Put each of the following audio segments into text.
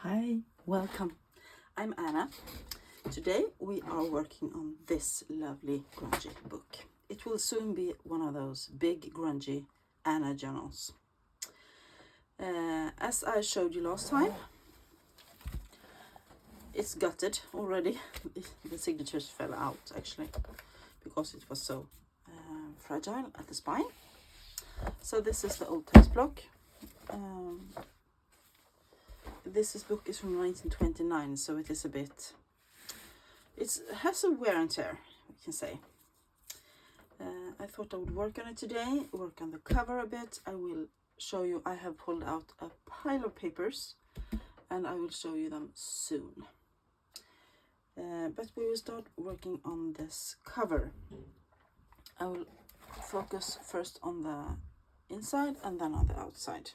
Hi, welcome. I'm Anna. Today we are working on this lovely grungy book. It will soon be one of those big grungy Anna journals. As I showed you last time, it's gutted already. The signatures fell out actually because it was so fragile at the spine. So this is the old text block. This book is from 1929, so it is a bit, it has a wear and tear, we can say. I thought I would work on it today, work on the cover a bit. I will show you, I have pulled out a pile of papers and I will show you them soon. But we will start working on this cover. I will focus first on the inside and then on the outside.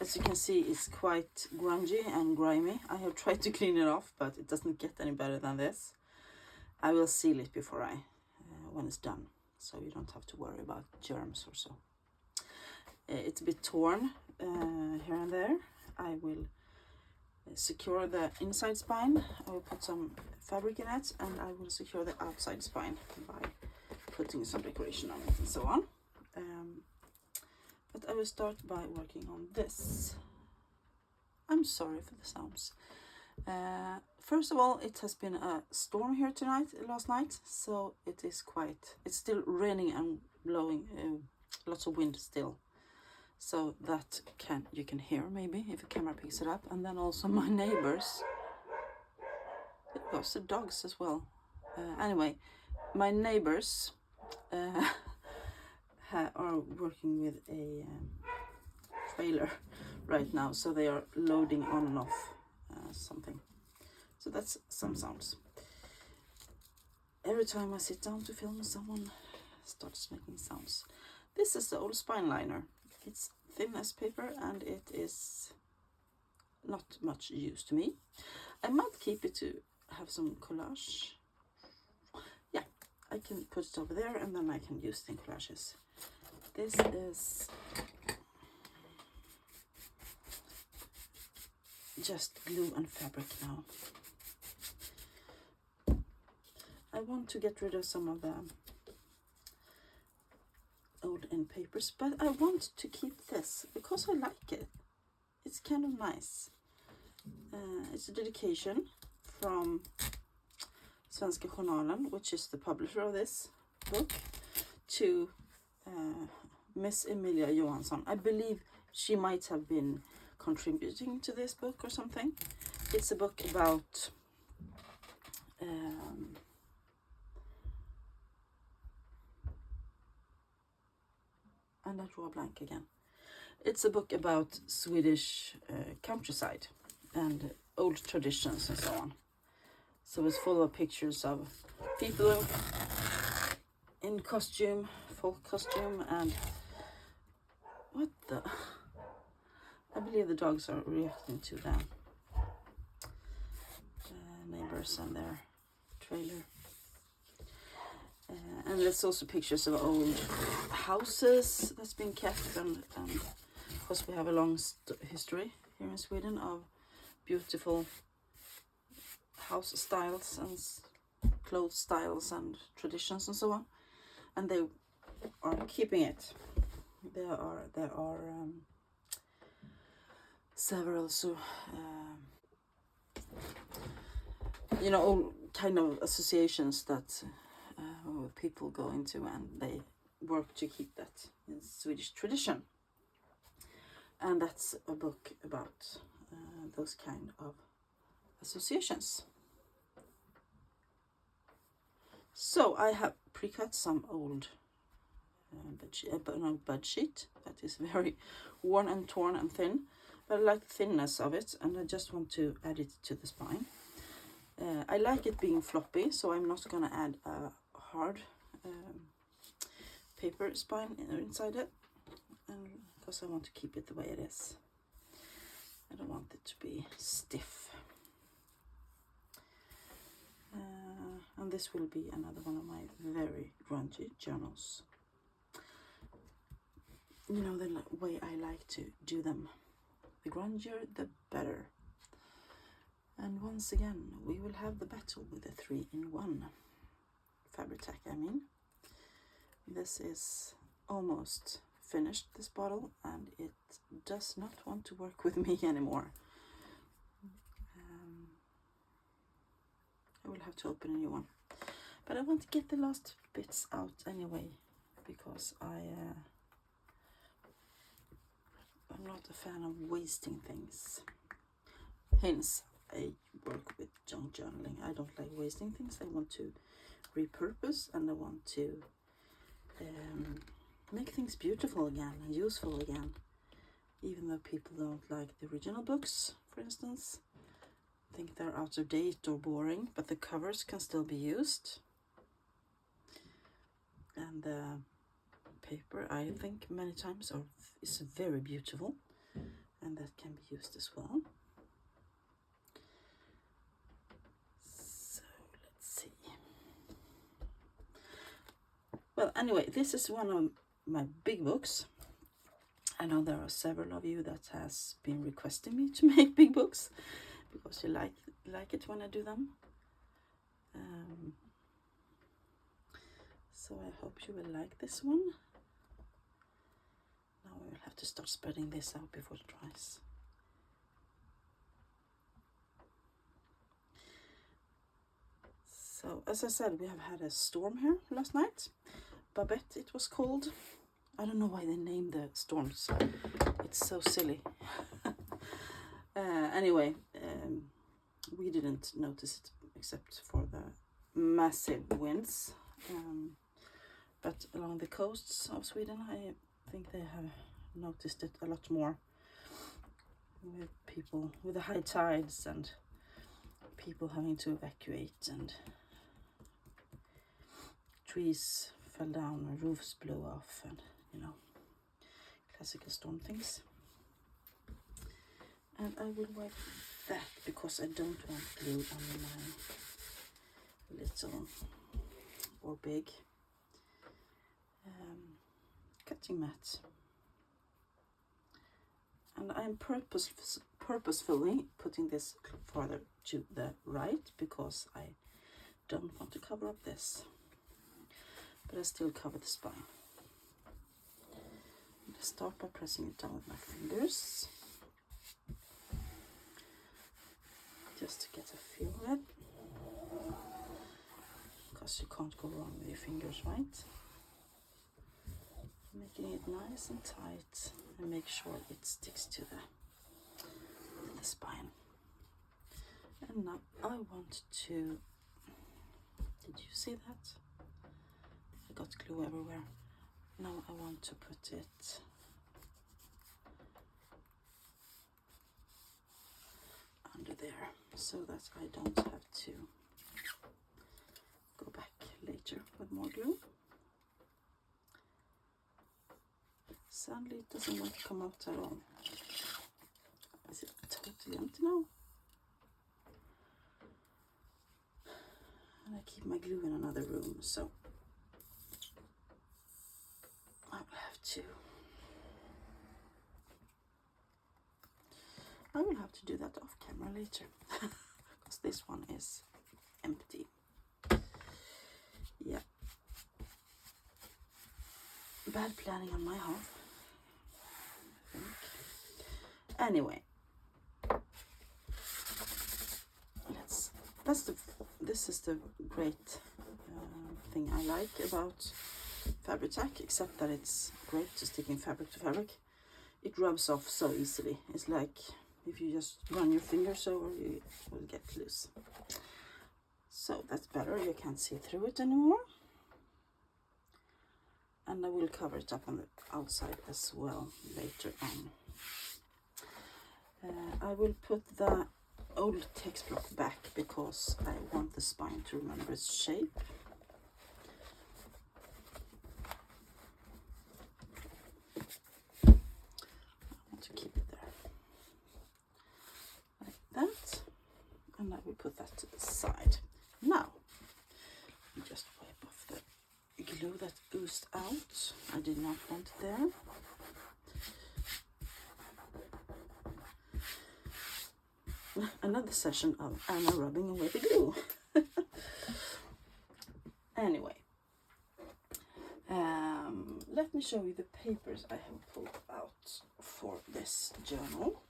As you can see, it's quite grungy and grimy. I have tried to clean it off, but it doesn't get any better than this. I will seal it before when it's done, so you don't have to worry about germs or so. It's a bit torn here and there. I will secure the inside spine. I will put some fabric in it, and I will secure the outside spine by putting some decoration on it and so on. But I will start by working on this. I'm sorry for the sounds. First of all, it has been a storm here last night, so it's still raining and blowing, lots of wind still. So that you can hear maybe if the camera picks it up. And then also my neighbors, there goes the dogs as well. Anyway, my neighbors are working with a trailer right now, so they are loading on and off something. So that's some sounds. Every time I sit down to film, someone starts making sounds. This is the old spine liner. It's thin as paper and it is not much use to me. I might keep it to have some collage. Yeah, I can put it over there and then I can use it in collages. This is just glue and fabric now. I want to get rid of some of the old end papers, but I want to keep this because I like it. It's kind of nice. It's a dedication from Svenska Journalen, which is the publisher of this book, to Miss Emilia Johansson. I believe she might have been contributing to this book or something. It's a book about and I draw a blank again. It's a book about Swedish countryside and old traditions and so on. So it's full of pictures of people in costume, folk costume, and what the... I believe the dogs are reacting to the neighbors and their trailer. And there's also pictures of old houses that's been kept, and because we have a long history here in Sweden of beautiful house styles and clothes styles and traditions and so on, and they are keeping it. There are several all kind of associations that people go into, and they work to keep that in Swedish tradition. And that's a book about those kind of associations. So I have pre-cut some old bed sheet that is very worn and torn and thin, but I like the thinness of it, and I just want to add it to the spine. I like it being floppy, so I'm not going to add a hard paper spine inside it, and because I want to keep it the way it is. I don't want it to be stiff. And this will be another one of my very grungy journals. You know, the way I like to do them. The grungier, the better. And once again, we will have the battle with the 3-in-1 Fabri-Tac. I mean, this is almost finished, this bottle, and it does not want to work with me anymore. I will have to open a new one, but I want to get the last bits out anyway, because I'm not a fan of wasting things. Hence, I work with junk journaling. I don't like wasting things. I want to repurpose, and I want to make things beautiful again and useful again, even though people don't like the original books, for instance. Think they're out of date or boring, but the covers can still be used, and the paper, I think, many times is very beautiful, and that can be used as well. So let's see. Well, anyway, this is one of my big books. I know there are several of you that has been requesting me to make big books, because you like it when I do them. So I hope you will like this one. Now I will have to start spreading this out before it dries. So as I said, we have had a storm here last night. Babette it was called. I don't know why they named the storms. It's so silly. Anyway, we didn't notice it except for the massive winds. But along the coasts of Sweden, I think they have noticed it a lot more, with people, with the high tides and people having to evacuate, and trees fell down and roofs blew off, and you know, classical storm things. And I will wipe that because I don't want glue on my little or big cutting mat. And I'm purposefully putting this farther to the right because I don't want to cover up this, but I still cover the spine. I'm gonna start by pressing it down with my fingers, just to get a feel of it, because you can't go wrong with your fingers, right? Making it nice and tight, and make sure it sticks to the spine. And now I want to, did you see that? I got glue everywhere. Now I want to put it under there, so that I don't have to go back later with more glue. Sadly, it doesn't want to come out at all. Is it totally empty now? And I keep my glue in another room, so I will have to do that off camera later, because this one is empty. Yeah. Bad planning on my half, I think. Anyway, this is the great thing I like about Fabri-Tac, except that it's great to stick in fabric to fabric. It rubs off so easily. It's like if you just run your fingers over, it will get loose. So that's better. You can't see through it anymore. And I will cover it up on the outside as well later on. I will put the old text block back because I want the spine to remember its shape. I want to keep it there like that, and I will put that to the side. Now, just wipe off the glue that oozed out. I did not want it there. another session of Anna rubbing away the glue. Anyway, let me show you the papers I have pulled out for this journal.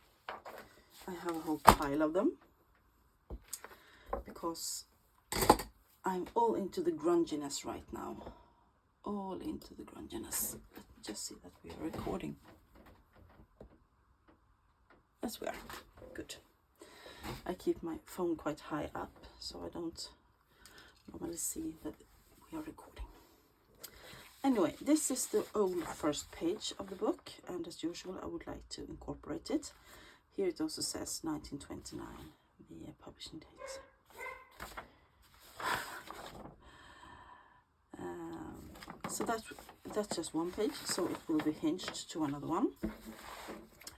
I have a whole pile of them because I'm all into the grunginess right now. All into the grunginess. Let me just see that we are recording. Yes, we are. Good. I keep my phone quite high up so I don't normally see that we are recording. Anyway, this is the old first page of the book, and as usual I would like to incorporate it. Here it also says 1929, the publishing date. So that's just one page, so it will be hinged to another one.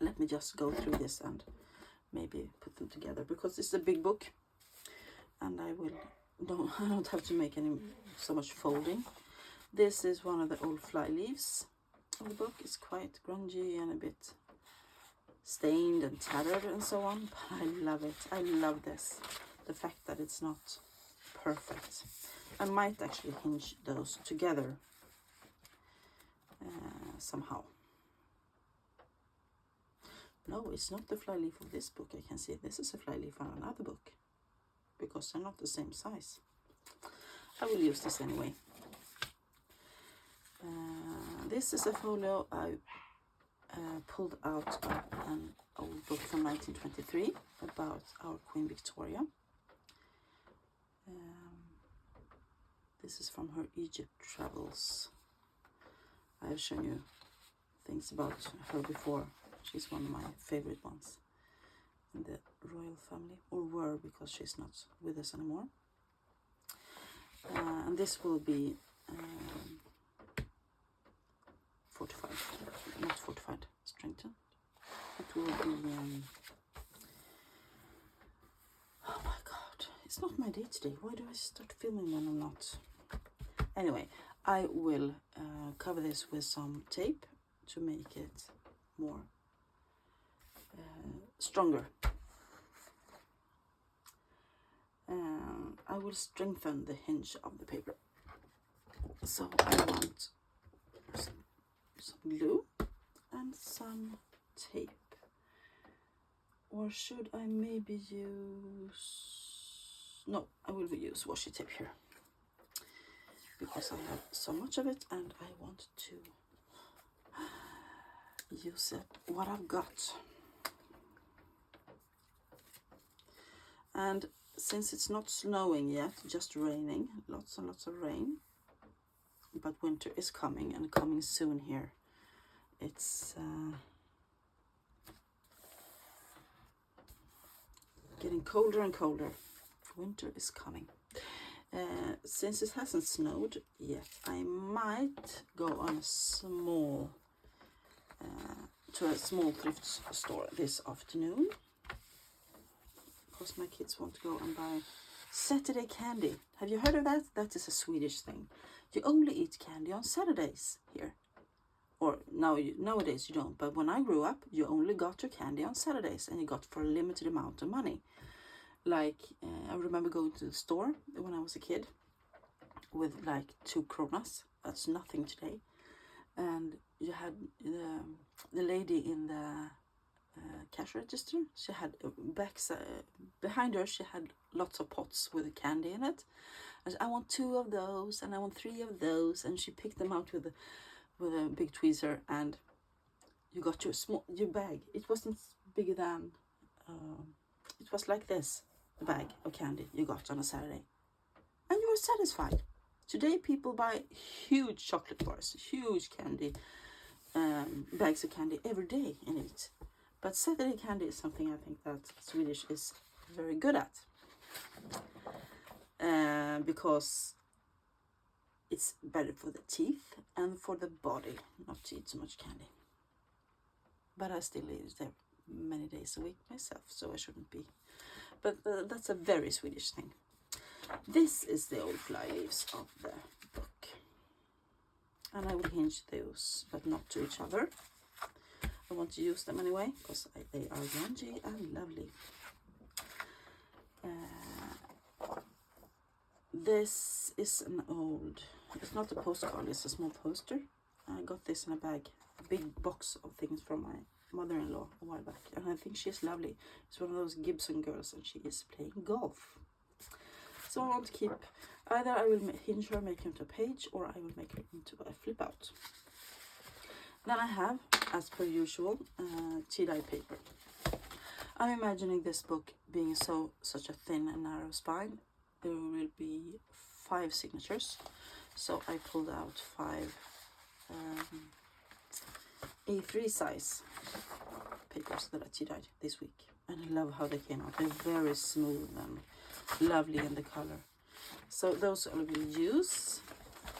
Let me just go through this and maybe put them together, because it's a big book and I don't have to make so much folding. This is one of the old fly leaves of the book. It's quite grungy and a bit stained and tattered and so on, but I love it. I love this, the fact that it's not perfect. I might actually hinge those together somehow. No, it's not the fly leaf of this book. I can see this is a fly leaf on another book because they're not the same size. I will use this anyway. This is a folio I pulled out of an old book from 1923 about our Queen Victoria. This is from her Egypt travels. I have shown you things about her before. She's one of my favorite ones in the royal family, or were, because she's not with us anymore. And this will be fortified, not fortified, strengthened. It will be, oh my god, it's not my day today. Why do I start filming when I'm not? Anyway, I will cover this with some tape to make it more stronger. I will strengthen the hinge of the paper. So I want some glue and some tape. Or should I maybe use... No, I will use washi tape here, because I have so much of it and I want to use it what I've got. And since it's not snowing yet, just raining, lots and lots of rain, but winter is coming and coming soon here. It's getting colder and colder. Winter is coming. Since it hasn't snowed yet, I might go on to a small thrift store this afternoon, because my kids want to go and buy Saturday candy. Have you heard of that? That is a Swedish thing. You only eat candy on Saturdays here. Or nowadays you don't, but when I grew up, you only got your candy on Saturdays, and you got for a limited amount of money. Like, I remember going to the store when I was a kid with like 2 kronas. That's nothing today. And you had the lady in the cash register. She had behind her. She had lots of pots with candy in it. And said, I want 2 of those, and I want 3 of those. And she picked them out with a big tweezer, and you got your bag. It wasn't bigger than. It was like this. The bag of candy you got on a Saturday, and you were satisfied. Today people buy huge chocolate bars, huge candy bags of candy every day and eat. But Saturday candy is something I think that Swedish is very good at, because it's better for the teeth and for the body not to eat so much candy. But I still eat it there many days a week myself, so I shouldn't be. But that's a very Swedish thing. This is the old fly leaves of the book. And I will hinge those, but not to each other. I want to use them anyway, because they are grungy and lovely. This is an old, it's not a postcard, it's a small poster. I got this in a bag, a big box of things from my mother-in-law a while back, and I think she's lovely. It's one of those Gibson girls, and she is playing golf. So I want to keep, either I will hinge her, make her into a page, or I will make her into a flip out. Then I have, as per usual, tie-dye paper. I'm imagining this book being such a thin and narrow spine. There will be 5 signatures, so I pulled out 5 A3 size papers that I tie-dyed this week, and I love how they came out. They're very smooth and lovely in the color. So those I will use.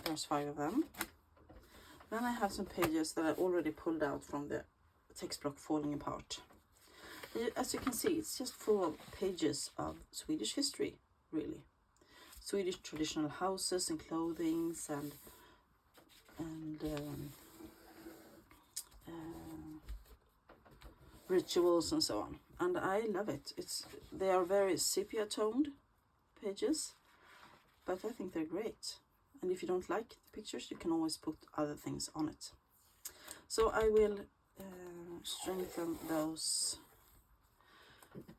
There's 5 of them. Then I have some pages that I already pulled out from the text block falling apart. As you can see, it's just full of pages of Swedish history, really. Swedish traditional houses and clothings and rituals and so on. And I love it. They are very sepia toned pages, but I think they're great. And if you don't like the pictures, you can always put other things on it. So I will strengthen those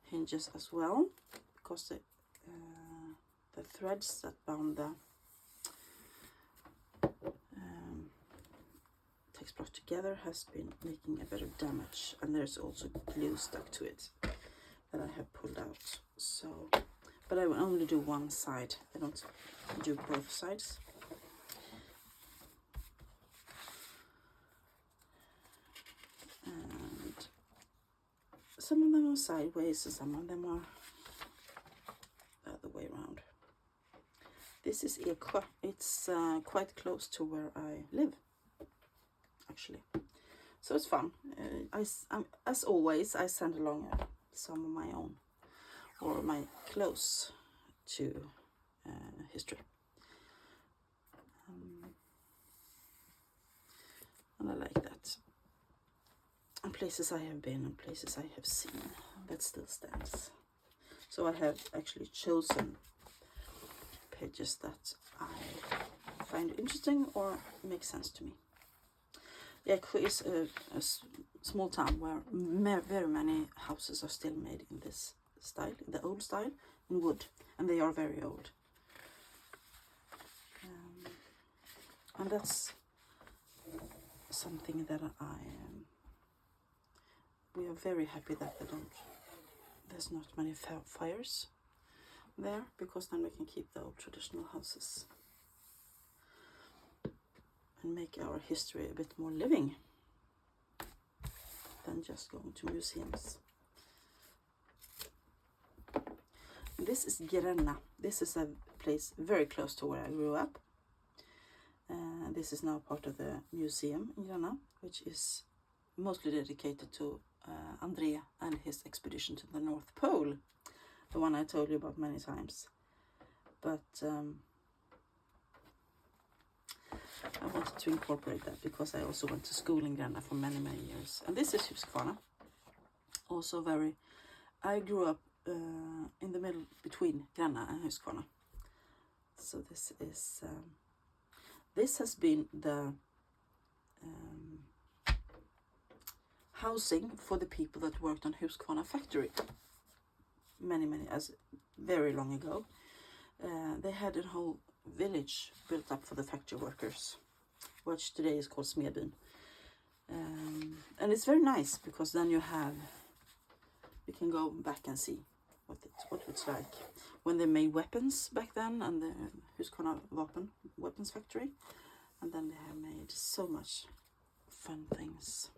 hinges as well, because the threads that bound the text block together has been making a bit of damage, and there's also glue stuck to it that I have pulled out. So, but I will only do one side. I don't do both sides. And some of them are sideways and some of them are the other way around. This is Eksjö. It's quite close to where I live, actually. So it's fun. As always, I send along some of my own, or my close to history. And I like that. And places I have been and places I have seen, that still stands. So I have actually chosen pages that I find interesting or make sense to me. Eksjö is a small town where very many houses are still made in this style, the old style, in wood, and they are very old. And that's something that we are very happy that there's not many fires there, because then we can keep the old traditional houses and make our history a bit more living than just going to museums. This is Gränna. This is a place very close to where I grew up. This is now part of the museum in Gränna, which is mostly dedicated to André and his expedition to the North Pole, the one I told you about many times. But I wanted to incorporate that because I also went to school in Gränna for many years. And this is Huskvarna, also I grew up in the middle between Gränna and Huskvarna. So this has been the housing for the people that worked on Huskvarna factory very long ago. They had a whole village built up for the factory workers, which today is called Smedbyn. And it's very nice because then you can go back and see what it's like when they made weapons back then, and the Huskvarna weapons factory, and then they have made so much fun things.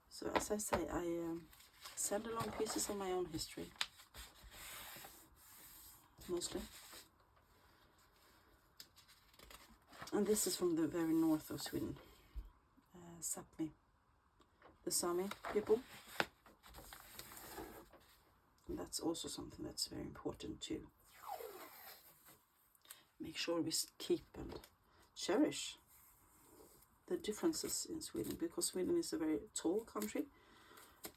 So as I say, I send along pieces of my own history, mostly. And this is from the very north of Sweden, Sápmi, the Sami people. And that's also something that's very important to make sure we keep and cherish. the differences in Sweden, because Sweden is a very tall country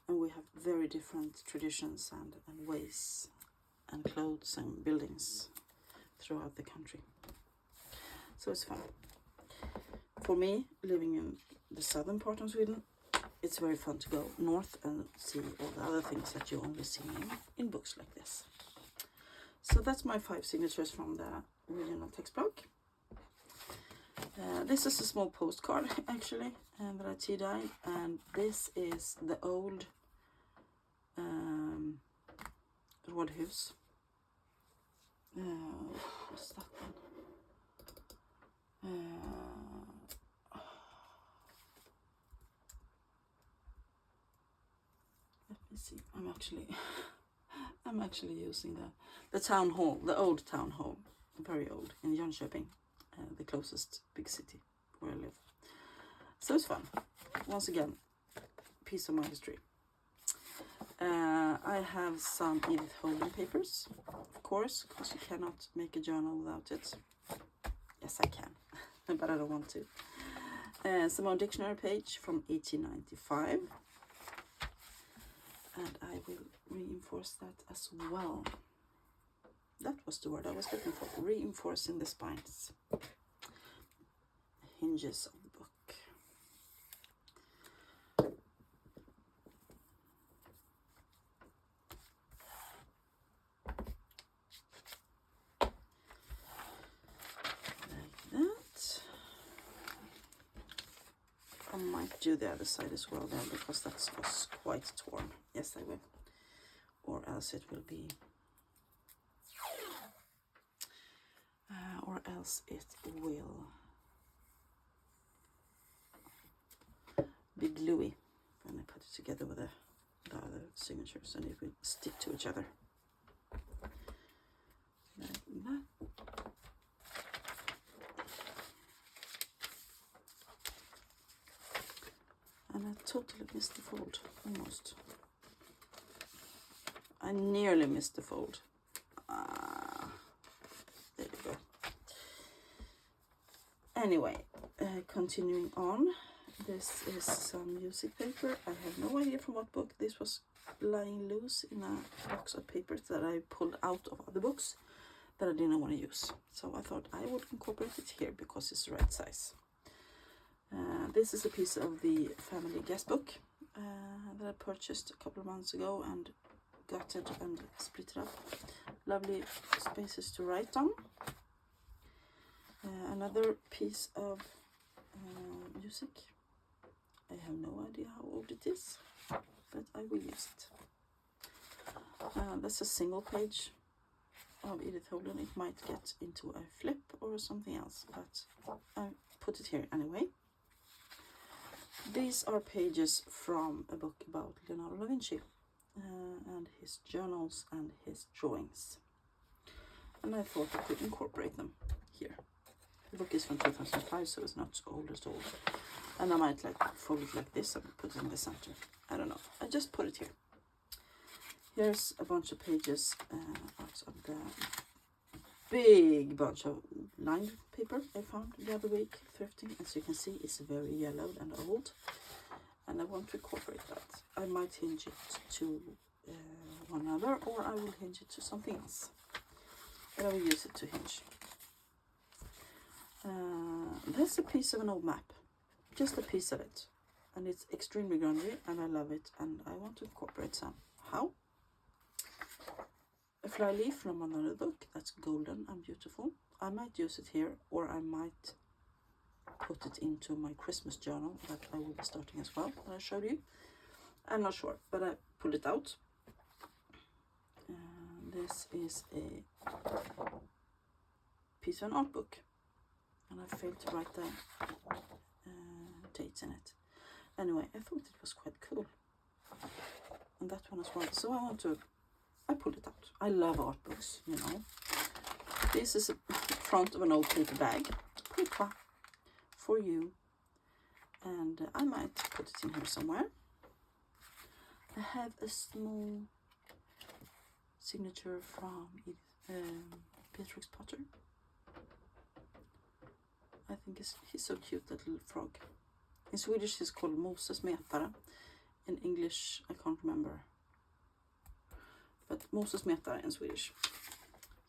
and we have very different traditions and ways and clothes and buildings throughout the country. So it's fun. For me, living in the southern part of Sweden, it's very fun to go north and see all the other things that you only see in books like this. So that's my 5 signatures from the original text block. This is a small postcard actually that I tea-dyed, and this is the old Rådhus. What's that one? Let me see. I'm actually using the town hall, the old town hall, very old, in Jönköping, the closest big city where I live. So it's fun. Once again, piece of my history. I have some Edith Holden papers, of course, because you cannot make a journal without it. Yes, I can, but I don't want to. Some more dictionary page from 1895. And I will reinforce that as well. That was the word I was looking for. Reinforcing the spines. Hinges of the book. Like that. I might do the other side as well then, because that was quite torn. Yes, I will. Or else it will be... or else it will be gluey when I put it together with the other signatures, and it will stick to each other. Like that. And I totally missed the fold, almost. I nearly missed the fold. There we go. Anyway, continuing on. This is some music paper. I have no idea from what book. This was lying loose in a box of papers that I pulled out of other books that I didn't want to use. So I thought I would incorporate it here because it's the right size. This is a piece of the family guest book that I purchased a couple of months ago and gutted and split it up. Lovely spaces to write on. Another piece of music. I have no idea how old it is, but I will use it. That's a single page of Edith Holden. It might get into a flip or something else, but I put it here anyway. These are pages from a book about Leonardo da Vinci and his journals and his drawings. And I thought I could incorporate them here. The book is from 2005, so it's not so old at all. And I might like fold it like this and put it in the center. I don't know. I just put it here. Here's a bunch of pages out of the big bunch of lined paper I found the other week thrifting. As you can see, it's very yellowed and old. And I want to incorporate that. I might hinge it to one another, or I will hinge it to something else. But I will use it to hinge. That's a piece of an old map. Just a piece of it. And it's extremely grungy, and I love it. And I want to incorporate some. How? A fly leaf from another book that's golden and beautiful. I might use it here, or I might put it into my Christmas journal that I will be starting as well, that I showed you. I'm not sure, but I pulled it out. This is a piece of an art book, and I failed to write the dates in it. Anyway, I thought it was quite cool, and that one as well. So I pulled it out. I love art books, you know. This is a front of an old paper bag. Pourquoi? For you. And I might put it in here somewhere. I have a small signature from Beatrix Potter. I think he's so cute, that little frog. In Swedish he's called Moses Metare. In English I can't remember, but Moses Metare in Swedish.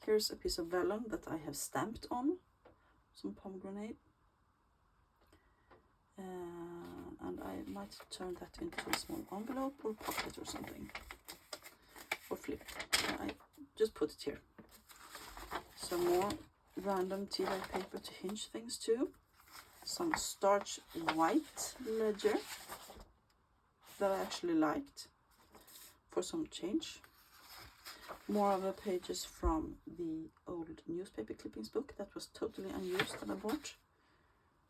Here's a piece of vellum that I have stamped on some pomegranate, and I might turn that into a small envelope or pocket or something, or flip. I just put it here. Some more random tea dye paper to hinge things to. Some starch white ledger that I actually liked for some change. More of the pages from the old newspaper clippings book that was totally unused that I bought.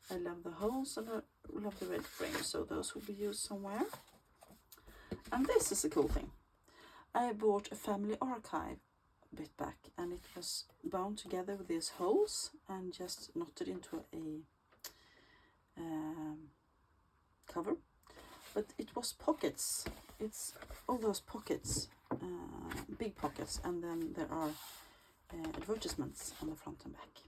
I love the holes and I love the red frame, so those will be used somewhere. And this is a cool thing. I bought a family archive a bit back, and it was bound together with these holes and just knotted into a cover. But it was pockets. It's all those pockets, big pockets, and then there are advertisements on the front and back.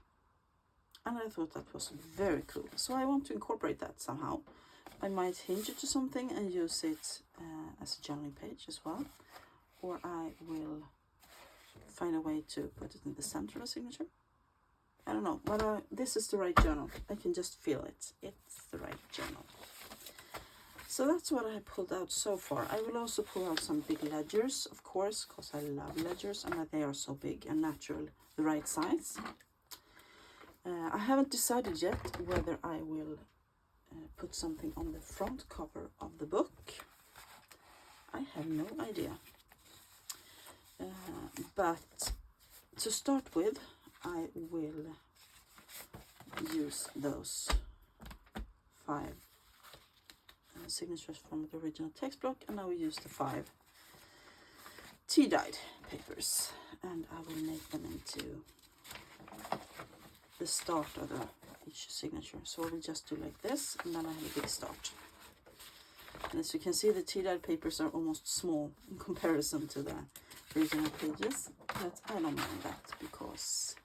And I thought that was very cool. So I want to incorporate that somehow. I might hinge it to something and use it as a journaling page as well. Or I will find a way to put it in the center of a signature. I don't know, but this is the right journal. I can just feel it. It's the right journal. So that's what I pulled out so far. I will also pull out some big ledgers, of course, because I love ledgers and they are so big and natural, the right size. I haven't decided yet whether I will put something on the front cover of the book. I have no idea. But to start with, I will use those 5 signatures from the original text block, and I will use the 5 tea dyed papers, and I will make them into the start of each signature. So I will just do like this, and then I have a big start. And as you can see, the tea dyed papers are almost small in comparison to the original pages, but I don't mind that because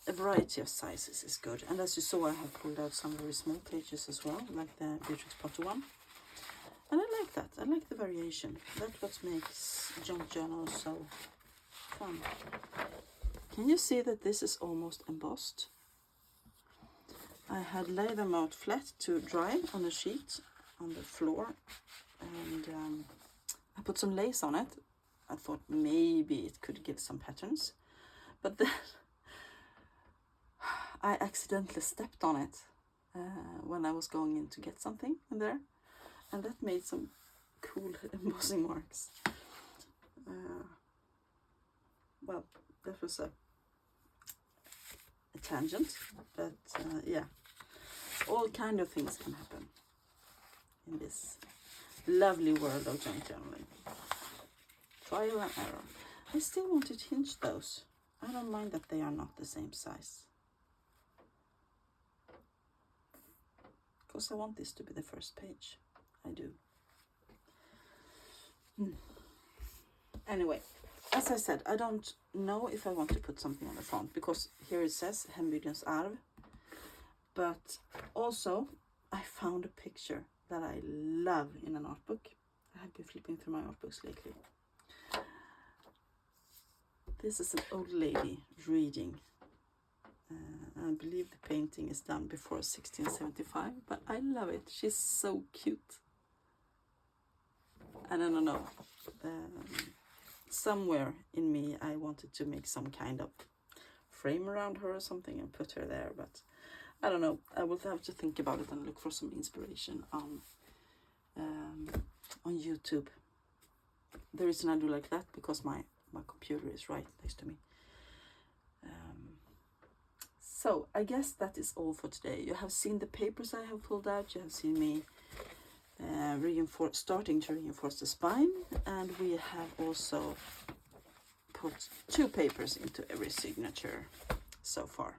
a variety of sizes is good. And as you saw, I have pulled out some very small pages as well, like the Beatrix Potter one. And I like that. I like the variation. That's what makes junk journals so fun. Can you see that this is almost embossed? I had laid them out flat to dry on a sheet on the floor, and I put some lace on it. I thought maybe it could give some patterns, but then I accidentally stepped on it when I was going in to get something in there, and that made some cool embossing marks. Well, that was a tangent, but yeah, all kind of things can happen in this lovely world of junk journaling. Trial and error. I still want to hinge those. I don't mind that they are not the same size, because I want this to be the first page. I do. Anyway, as I said, I don't know if I want to put something on the front, because here it says Hembygdens arv, but also I found a picture that I love in an art book. I have been flipping through my art books lately. This is an old lady reading. I believe the painting is done before 1675, but I love it. She's so cute. And I don't know, somewhere in me I wanted to make some kind of frame around her or something and put her there, but I don't know. I will have to think about it and look for some inspiration on YouTube. The reason I do like that, because my computer is right next to me. So I guess that is all for today. You have seen the papers I have pulled out. You have seen me starting to reinforce the spine, and we have also put 2 papers into every signature so far.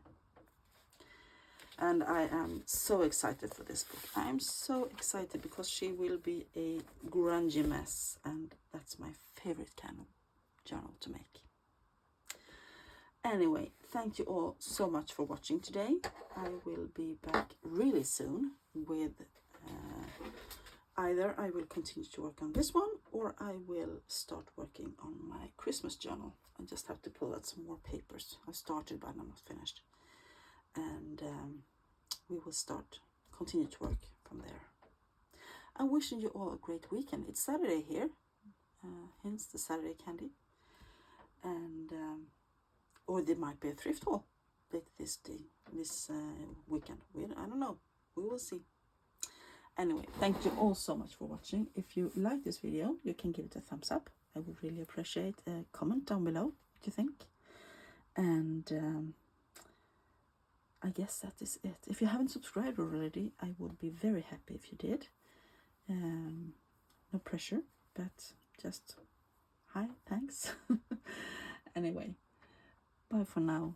And I am so excited for this book. I am so excited because she will be a grungy mess, and that's my favorite kind of journal to make. Anyway, thank you all so much for watching today. I will be back really soon with either I will continue to work on this one, or I will start working on my Christmas journal. I just have to pull out some more papers. I started but I'm not finished, and we will continue to work from there. I'm wishing you all a great weekend. It's Saturday here, hence the Saturday candy, and or there might be a thrift haul later this weekend. I don't know. We will see. Anyway, thank you all so much for watching. If you like this video, you can give it a thumbs up. I would really appreciate a comment down below what you think. And I guess that is it. If you haven't subscribed already, I would be very happy if you did. No pressure, but just hi, thanks. Anyway, bye for now.